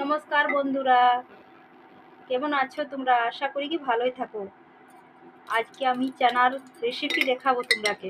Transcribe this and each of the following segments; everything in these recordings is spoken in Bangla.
নমস্কার বন্ধুরা, কেমন আছো তোমরা? আশা করি কি ভালোই থাকো। আজকে আমি চানার রেসিপি দেখাবো তোমরাকে।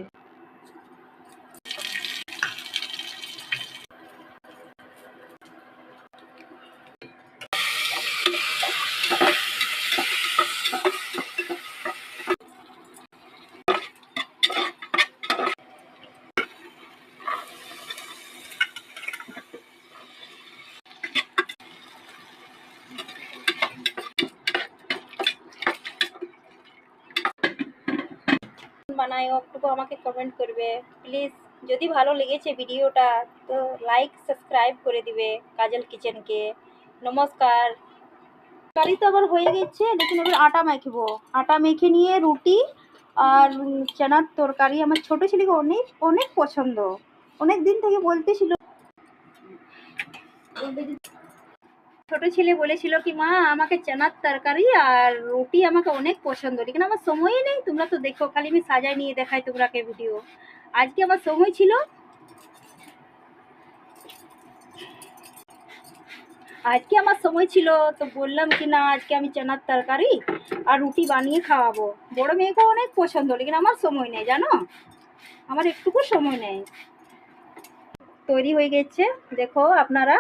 বানায় একটু আমাকে কমেন্ট করবে প্লিজ। যদি ভালো লেগেছে ভিডিওটা তো লাইক সাবস্ক্রাইব করে দিবে কাজল কিচেনকে। নমস্কার। তরকারি তো আবার হয়ে গেছে, লেকিন এবার আটা মাখবো। আটা মেখে নিয়ে রুটি আর চানার তরকারি আমার ছোট ছেলেকে অনেক অনেক পছন্দ। অনেক দিন থেকে বলতেছিল, ছোট ছেলে বলেছিল কি মা আমাকে চানার তরকারি আর রুটি আমাকে অনেক পছন্দ, কিন্তু আমার সময়ই নেই। তোমরা তো দেখো খালি আমি সাজাই নিয়ে দেখাই তোমরাকে ভিডিও। আজকে আমার সময় ছিল, তো বললাম কি না আজকে আমি চানার তরকারি আর রুটি বানিয়ে খাওয়াবো। বড় মেয়েকে অনেক পছন্দ, কিন্তু আমার সময় নেই জানো, আমার একটুকু সময় নেই। তৈরি হয়ে গেছে, দেখো আপনারা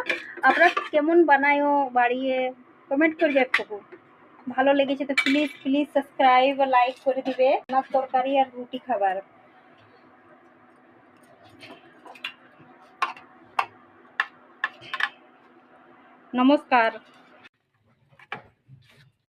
আপনারা কেমন বানায়ও বাড়িয়ে কমেন্ট করবে একটু। ভালো লেগেছে তো প্লিজ প্লিজ সাবস্ক্রাইব আর লাইক করে দিবে। আমার তরকারি আর রুটি খাবার। নমস্কার।